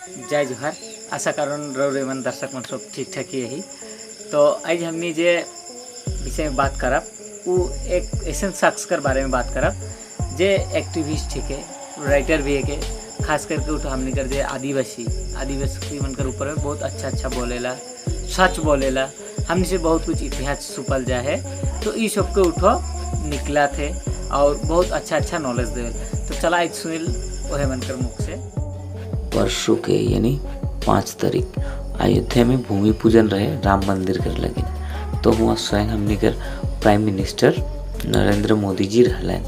जय जोहार। आशा कारण रौरे मन दर्शक मन सब ठीक ठाक ही यही। तो आज हमने जे विषय में बात करब वो एक ऐसे शख्स कर बारे में बात करब जे एक्टिविस्ट ठीक है, राइटर भी है के, खास करके उठो हमने कर जे आदिवासी मन कर ऊपर में बहुत अच्छा बोलेला, सच बोलेला, हमने से बहुत कुछ इतिहास छुपल जा है। तो ये सब के उठो निकला थे और बहुत अच्छा नॉलेज दे। तो चला एक सुनील वह मन कर मुख से। परसों के यानी 5 तारीख अयोध्या में भूमि पूजन रहे राम मंदिर कर लगे। तो वहाँ स्वयं हमने कर प्राइम मिनिस्टर नरेंद्र मोदी जी रहलन।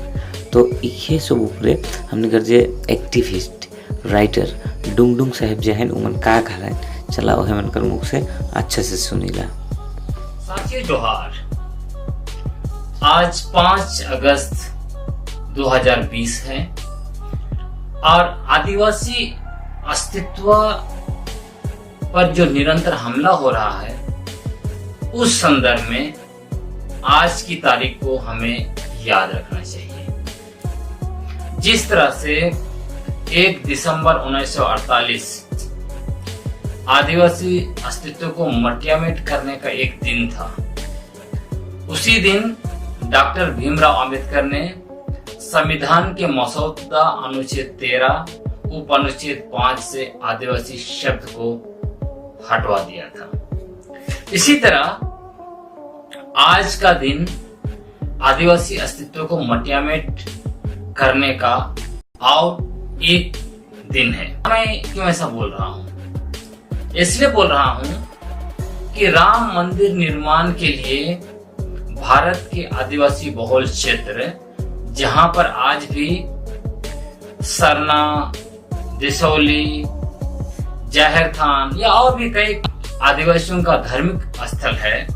तो ये सब ऊपरे हमने कर जे एक्टिविस्ट राइटर डुंगडुंग साहब जे हैं उमन का कहलन, चला वह मन कर मुख से अच्छे से सुनीला। साथियों जोहार। आज 5 अगस्त 2020 है और आदिवासी अस्तित्व पर जो निरंतर हमला हो रहा है उस संदर्भ में आज की तारीख को हमें याद रखना चाहिए। जिस तरह से 1 दिसंबर 1948 आदिवासी अस्तित्व को मटियामेट करने का एक दिन था, उसी दिन डॉक्टर भीमराव अंबेडकर ने संविधान के मसौदा अनुच्छेद 13 उप अनुच्छेद 5 से आदिवासी शब्द को हटवा दिया था। इसी तरह आज का दिन आदिवासी अस्तित्व को मटियामेट करने का और एक दिन है। मैं क्यों ऐसा बोल रहा हूं? इसलिए बोल रहा हूं कि राम मंदिर निर्माण के लिए भारत के आदिवासी बहुल क्षेत्र, जहां पर आज भी सरना, दिसौली, जाहिर थान या और भी कई आदिवासियों का धार्मिक स्थल है,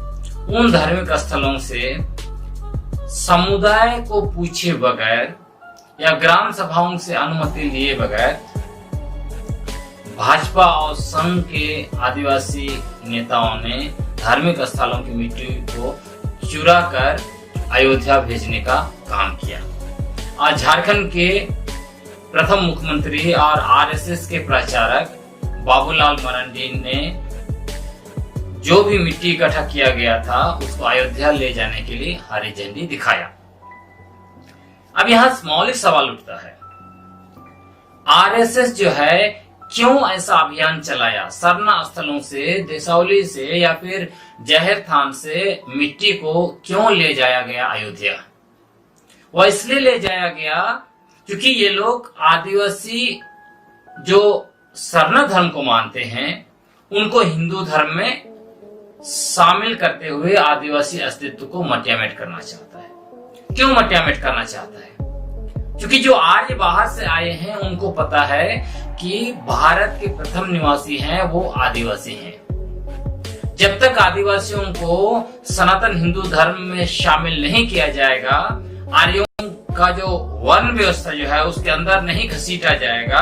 उन धार्मिक स्थलों से समुदाय को पूछे बगैर या ग्राम सभाओं से अनुमति लिए बगैर भाजपा और संघ के आदिवासी नेताओं ने धार्मिक स्थलों की मिट्टी को चुरा कर अयोध्या भेजने का काम किया। आज झारखंड के प्रथम मुख्यमंत्री और आरएसएस के प्रचारक बाबूलाल मरांडी ने जो भी मिट्टी इकट्ठा किया गया था उसको अयोध्या ले जाने के लिए हरी झंडी दिखाया। अब यहाँ मौलिक सवाल उठता है, आरएसएस जो है क्यों ऐसा अभियान चलाया? सरना स्थलों से, देसौली से या फिर जहर थान से मिट्टी को क्यों ले जाया गया अयोध्या? वह इसलिए ले जाया गया क्योंकि ये लोग आदिवासी जो सरना धर्म को मानते हैं उनको हिंदू धर्म में शामिल करते हुए आदिवासी अस्तित्व को मटियामेट करना चाहता है। क्यों मटियामेट करना चाहता है? क्योंकि जो आर्य बाहर से आए हैं उनको पता है कि भारत के प्रथम निवासी हैं वो आदिवासी हैं। जब तक आदिवासियों को सनातन हिंदू धर्म में शामिल नहीं किया जाएगा, आर्यों का जो वर्ण व्यवस्था जो है उसके अंदर नहीं घसीटा जाएगा,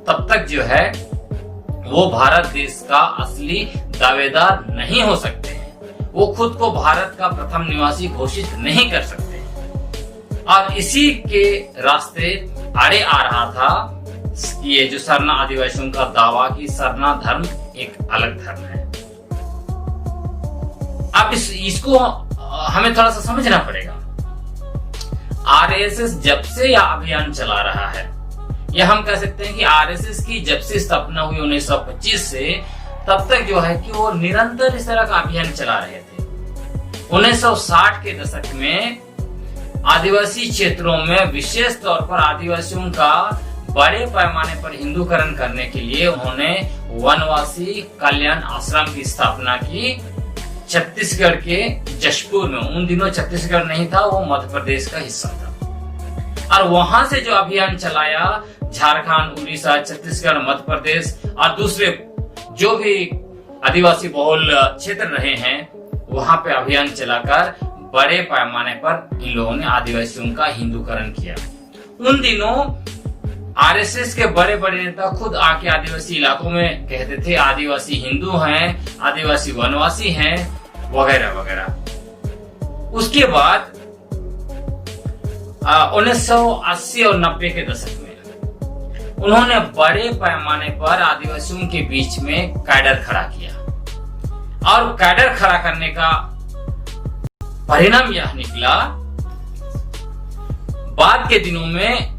तब तक जो है वो भारत देश का असली दावेदार नहीं हो सकते हैं। वो खुद को भारत का प्रथम निवासी घोषित नहीं कर सकते हैं। और इसी के रास्ते आड़े आ रहा था ये जो सरना आदिवासियों का दावा कि सरना धर्म एक अलग धर्म है। अब इसको हमें थोड़ा सा समझना पड़ेगा। आरएसएस जब से यह अभियान चला रहा है, या हम कह सकते हैं कि आरएसएस की जब से स्थापना हुई 1925 से, तब तक जो है कि वो निरंतर इस तरह का अभियान चला रहे थे। 1960 के दशक में आदिवासी क्षेत्रों में विशेष तौर पर आदिवासियों का बड़े पैमाने पर हिंदूकरण करने के लिए उन्होंने वनवासी कल्याण आश्रम की स्थापना की छत्तीसगढ़ के जशपुर में। उन दिनों छत्तीसगढ़ नहीं था, वो मध्य प्रदेश का हिस्सा था। और वहां से जो अभियान चलाया, झारखंड, उड़ीसा, छत्तीसगढ़, मध्य प्रदेश और दूसरे जो भी आदिवासी बहुल क्षेत्र रहे हैं, वहां पे अभियान चलाकर बड़े पैमाने पर इन लोगों ने आदिवासियों का हिंदूकरण किया। उन दिनों आरएसएस के बड़े बड़े नेता खुद आके आदिवासी इलाकों में कहते थे आदिवासी हिंदू हैं, आदिवासी वनवासी हैं, वगैरह वगैरह। उसके बाद 1980 और 90 के दशक में उन्होंने बड़े पैमाने पर आदिवासियों के बीच में कैडर खड़ा किया और कैडर खड़ा करने का परिणाम यह निकला, बाद के दिनों में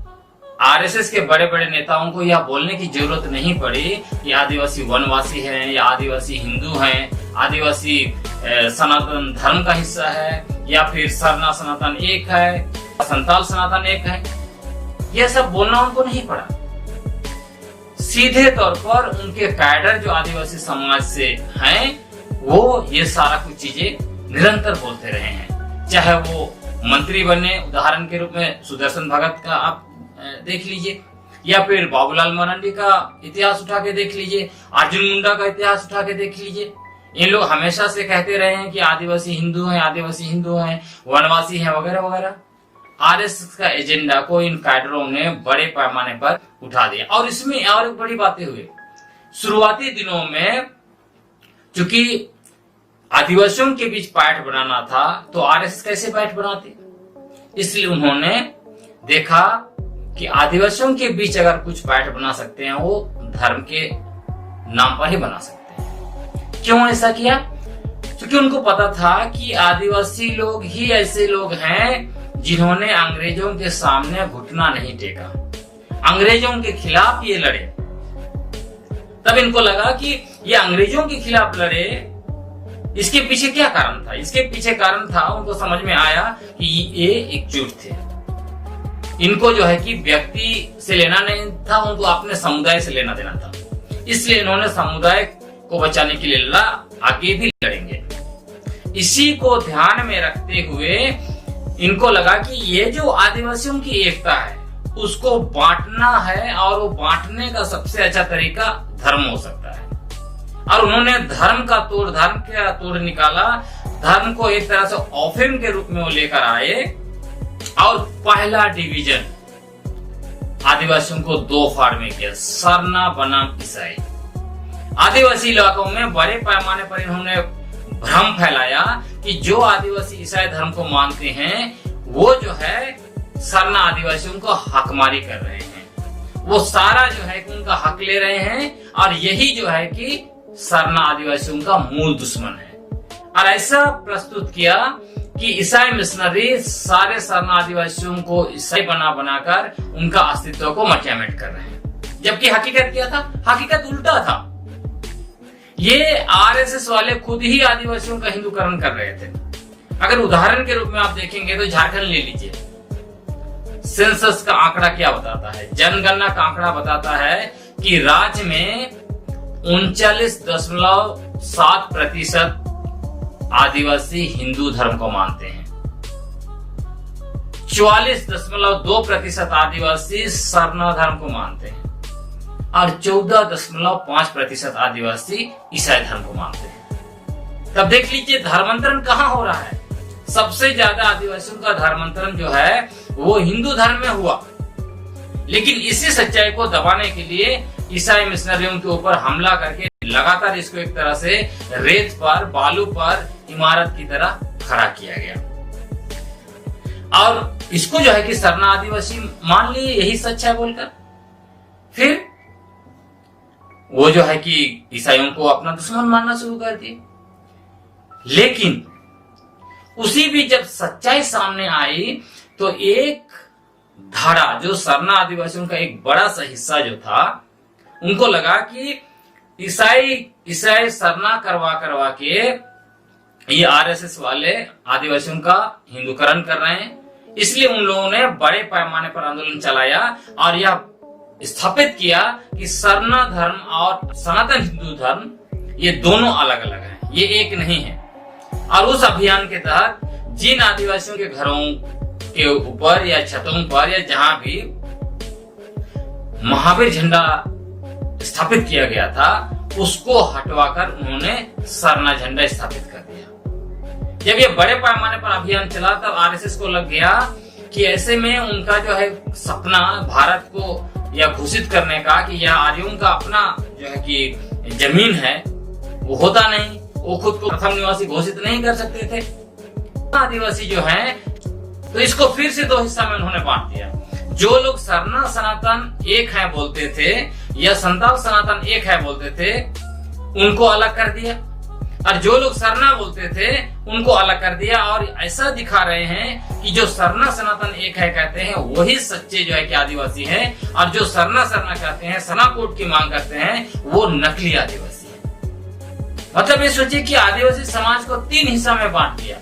आरएसएस के बड़े बड़े नेताओं को यह बोलने की जरूरत नहीं पड़ी कि आदिवासी वनवासी हैं या आदिवासी हिंदू हैं, आदिवासी सनातन धर्म का हिस्सा है या फिर सरना सनातन एक है, संताल सनातन एक है। यह सब बोलना उनको नहीं पड़ा। सीधे तौर पर उनके कैडर जो आदिवासी समाज से हैं वो ये सारा कुछ चीजें निरंतर बोलते रहे हैं। चाहे वो मंत्री बने, उदाहरण के रूप में सुदर्शन भगत का आप देख लीजिए, या फिर बाबूलाल मरांडी का इतिहास उठा के देख लीजिए, अर्जुन मुंडा का इतिहास उठा के देख लीजिए। इन लोग हमेशा से कहते रहे हैं कि आदिवासी हिंदू हैं, आदिवासी हिंदू हैं, वनवासी हैं वगैरह वगैरह। आरएसएस का एजेंडा को इन कैडरों ने बड़े पैमाने पर उठा दिया। और इसमें और बड़ी बातें हुई। शुरुआती दिनों में चूंकि आदिवासियों के बीच पैठ बनाना था तो आरएसएस कैसे पैठ बनाते, इसलिए उन्होंने देखा कि आदिवासियों के बीच अगर कुछ पैठ बना सकते हैं वो धर्म के नाम पर ही बना सकते हैं। क्यों ऐसा किया? क्योंकि उनको पता था कि आदिवासी लोग ही ऐसे लोग हैं जिन्होंने अंग्रेजों के सामने घुटना नहीं टेका, अंग्रेजों के खिलाफ ये लड़े। तब इनको लगा कि ये अंग्रेजों के खिलाफ लड़े, इसके पीछे क्या कारण था? इसके पीछे कारण था, उनको समझ में आया कि ये एकजुट थे। इनको जो है कि व्यक्ति से लेना नहीं था, उनको अपने समुदाय से लेना देना था। इसलिए इन्होंने समुदाय को बचाने के लिए लड़ा, आगे भी लड़ेंगे। इसी को ध्यान में रखते हुए इनको लगा कि ये जो आदिवासियों की एकता है उसको बांटना है और वो बांटने का सबसे अच्छा तरीका धर्म हो सकता है। और उन्होंने धर्म का तोड़ निकाला। धर्म को एक तरह से ऑफिम के रूप में वो लेकर आए और पहला डिवीजन आदिवासियों को दो फाड़ में किया, सरना बनाम ईसाई। आदिवासी इलाकों में बड़े पैमाने पर इन्होंने भ्रम फैलाया कि जो आदिवासी ईसाई धर्म को मानते हैं वो जो है सरना आदिवासियों को हकमारी कर रहे हैं, वो सारा जो है कि उनका हक ले रहे हैं और यही जो है कि सरना आदिवासियों का मूल दुश्मन है। और ऐसा प्रस्तुत किया कि ईसाई मिशनरी सारे सरना आदिवासियों को ईसाई बनाकर उनका अस्तित्व को मटियामेट कर रहे हैं, जबकि हकीकत क्या था? हकीकत उल्टा था। ये आरएसएस वाले खुद ही आदिवासियों का हिंदूकरण कर रहे थे। अगर उदाहरण के रूप में आप देखेंगे तो झारखंड ले लीजिए, सेंसस का आंकड़ा क्या बताता है? जनगणना का आंकड़ा बताता है कि राज्य में 39.7% आदिवासी हिंदू धर्म को मानते हैं, 44.2% आदिवासी सरना धर्म को मानते हैं और 14.5% आदिवासी ईसाई धर्म को मानते हैं। तब देख लीजिए धर्मांतरण कहाँ हो रहा है। सबसे ज्यादा आदिवासियों का धर्मांतरण जो है वो हिंदू धर्म में हुआ। लेकिन इसी सच्चाई को दबाने के लिए ईसाई मिशनरियों के ऊपर हमला करके लगातार इसको एक तरह से रेत पर, बालू पर इमारत की तरह खड़ा किया गया और इसको जो है कि सरना आदिवासी मान लिए यही सच है बोलकर फिर वो जो है कि ईसाइयों को अपना दुश्मन मानना शुरू कर दिए। लेकिन उसी भी जब सच्चाई सामने आई तो एक धारा जो सरना आदिवासियों का एक बड़ा सा हिस्सा जो था, उनको लगा कि ईसाई सरना करवा के ये आरएसएस वाले आदिवासियों का हिंदूकरण कर रहे हैं। इसलिए उन लोगों ने बड़े पैमाने पर आंदोलन चलाया और यह स्थापित किया कि सरना धर्म और सनातन हिंदू धर्म ये दोनों अलग अलग हैं, ये एक नहीं है। और उस अभियान के तहत जिन आदिवासियों के घरों के ऊपर या छतों पर या जहां भी महावीर झंडा स्थापित किया गया था उसको हटवाकर उन्होंने सरना झंडा स्थापित कर दिया। जब ये बड़े पैमाने पर अभियान चला तब आरएसएस को लग गया कि ऐसे में उनका जो है सपना भारत को या घोषित करने का कि यह आर्यों का अपना जो है कि जमीन है वो होता नहीं, वो खुद को प्रथम निवासी घोषित नहीं कर सकते थे। आदिवासी जो हैं तो इसको फिर से दो हिस्सा में उन्होंने बांट दिया। जो लोग सरना सनातन एक है बोलते थे या संताल सनातन एक है बोलते थे, उनको अलग कर दिया, और जो लोग सरना बोलते थे उनको अलग कर दिया। और ऐसा दिखा रहे हैं कि जो सरना सनातन एक है कहते हैं वही सच्चे जो है कि आदिवासी हैं, और जो सरना सरना कहते हैं, सना कोड की मांग करते हैं, वो नकली आदिवासी हैं। मतलब ये सोचिए कि आदिवासी समाज को 3 हिस्सा में बांट दिया।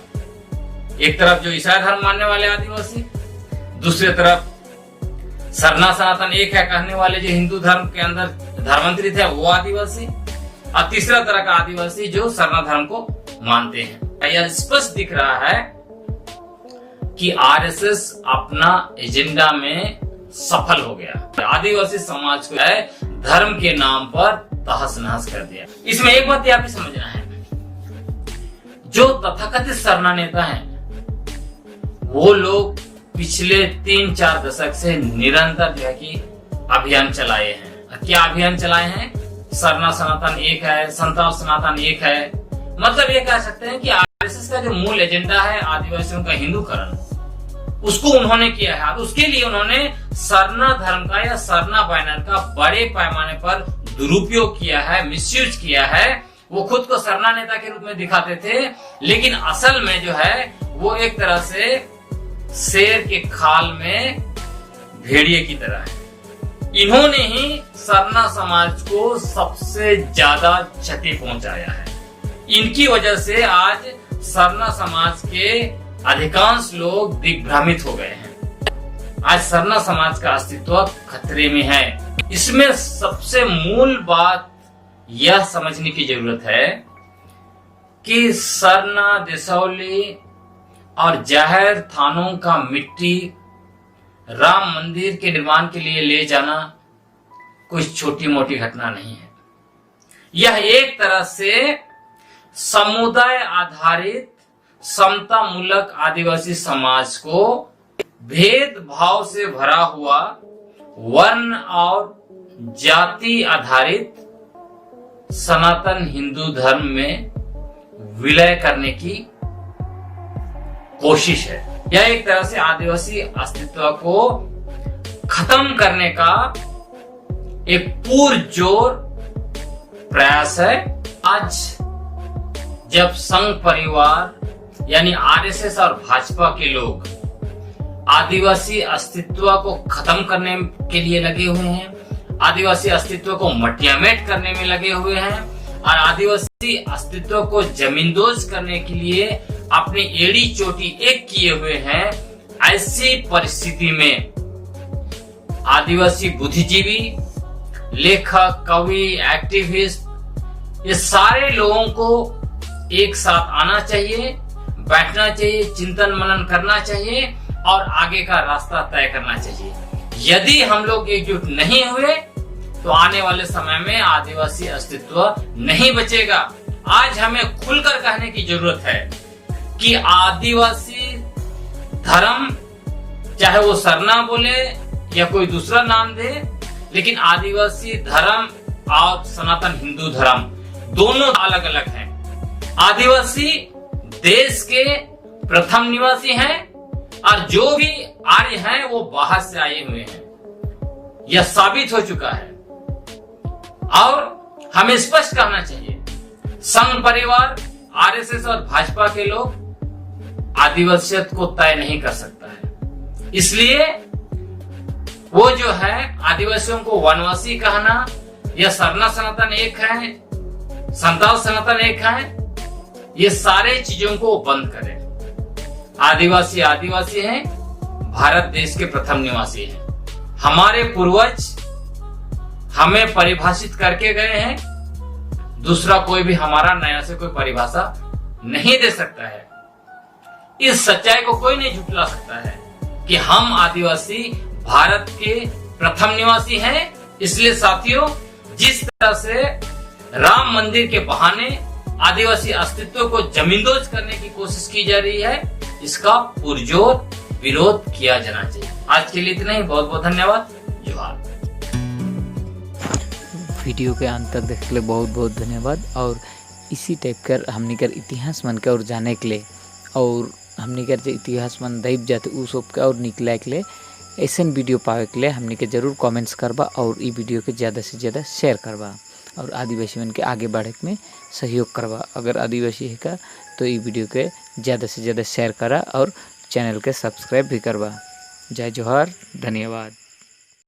एक तरफ जो ईसाई धर्म मानने वाले आदिवासी, दूसरी तरफ सरना सनातन एक है कहने वाले जो हिंदू धर्म के अंदर धर्मांतरित है वो आदिवासी, और तीसरा तरह का आदिवासी जो सरना धर्म को मानते हैं। यह स्पष्ट दिख रहा है कि आरएसएस अपना एजेंडा में सफल हो गया। आदिवासी समाज को है धर्म के नाम पर तहस नहस कर दिया। इसमें एक बात आप समझना है, जो तथाकथित सरना नेता हैं वो लोग पिछले 3-4 दशक से निरंतर जो है कि अभियान चलाए हैं। क्या अभियान चलाए हैं? सरना सनातन एक है, संताल सनातन एक है। मतलब ये कह सकते हैं कि आरएसएस का जो मूल एजेंडा है आदिवासियों का हिंदूकरण, उसको उन्होंने किया है। उसके लिए उन्होंने सरना धर्म का या सरना बैनर का बड़े पैमाने पर दुरुपयोग किया है, मिसयूज किया है। वो खुद को सरना नेता के रूप में दिखाते थे, लेकिन असल में जो है वो एक तरह से शेर के खाल में भेड़िए की तरह है। इन्होंने ही सरना समाज को सबसे ज्यादा क्षति पहुंचाया है। इनकी वजह से आज सरना समाज के अधिकांश लोग दिग्भ्रमित हो गए हैं। आज सरना समाज का अस्तित्व खतरे में है। इसमें सबसे मूल बात यह समझने की जरूरत है कि सरना, देसौली और जाहिर थानों का मिट्टी राम मंदिर के निर्माण के लिए ले जाना कोई छोटी मोटी घटना नहीं है। यह एक तरह से समुदाय आधारित समता मूलक आदिवासी समाज को भेदभाव से भरा हुआ वर्ण और जाति आधारित सनातन हिंदू धर्म में विलय करने की कोशिश है। यह एक तरह से आदिवासी अस्तित्व को खत्म करने का एक पुरजोर प्रयास है। आज जब संघ परिवार यानी आरएसएस और भाजपा के लोग आदिवासी अस्तित्व को खत्म करने के लिए लगे हुए हैं, आदिवासी अस्तित्व को मटियामेट करने में लगे हुए हैं, और आदिवासी अस्तित्व को जमींदोज करने के लिए अपनी एड़ी चोटी एक किए हुए हैं, ऐसी परिस्थिति में आदिवासी बुद्धिजीवी, लेखक, कवि, एक्टिविस्ट, ये सारे लोगों को एक साथ आना चाहिए, बैठना चाहिए, चिंतन मनन करना चाहिए और आगे का रास्ता तय करना चाहिए। यदि हम लोग एकजुट नहीं हुए तो आने वाले समय में आदिवासी अस्तित्व नहीं बचेगा। आज हमें खुलकर कहने की जरूरत है कि आदिवासी धर्म, चाहे वो सरना बोले या कोई दूसरा नाम दे, लेकिन आदिवासी धर्म और सनातन हिंदू धर्म दोनों अलग अलग हैं। आदिवासी देश के प्रथम निवासी हैं और जो भी आर्य हैं वो बाहर से आए हुए हैं। यह साबित हो चुका है और हमें स्पष्ट कहना चाहिए, संघ परिवार, आरएसएस और भाजपा के लोग आदिवासियत को तय नहीं कर सकता है। इसलिए वो जो है आदिवासियों को वनवासी कहना या सरना सनातन एक है, संताल सनातन एक है, ये सारे चीजों को बंद करें। आदिवासी आदिवासी हैं, भारत देश के प्रथम निवासी हैं। हमारे पूर्वज हमें परिभाषित करके गए हैं, दूसरा कोई भी हमारा नया से कोई परिभाषा नहीं दे सकता है। इस सच्चाई को कोई नहीं झुठला सकता है कि हम आदिवासी भारत के प्रथम निवासी हैं। इसलिए साथियों, जिस तरह से राम मंदिर के बहाने आदिवासी अस्तित्व को जमींदोज करने की कोशिश की जा रही है, इसका पुरजोर विरोध किया जाना चाहिए। आज के लिए इतना ही। बहुत बहुत धन्यवाद। जोहार। वीडियो के अंत तक देखने के लिए बहुत बहुत धन्यवाद। और इसी टाइप कर हमने कर इतिहास मन के और जाने के लिए और हमने कर जो इतिहास मन दैव जाते उ सब के और निकले के लिए ऐसा वीडियो पावे के लिए हमने के जरूर कमेंट्स करबा और ई वीडियो के ज़्यादा से ज़्यादा शेयर करबा और आदिवासी मन के आगे बढ़े में सहयोग करवा। अगर आदिवासी है का तो ई वीडियो के ज़्यादा से ज़्यादा शेयर करा और चैनल के सब्सक्राइब भी करवा। जय जोहार, धन्यवाद।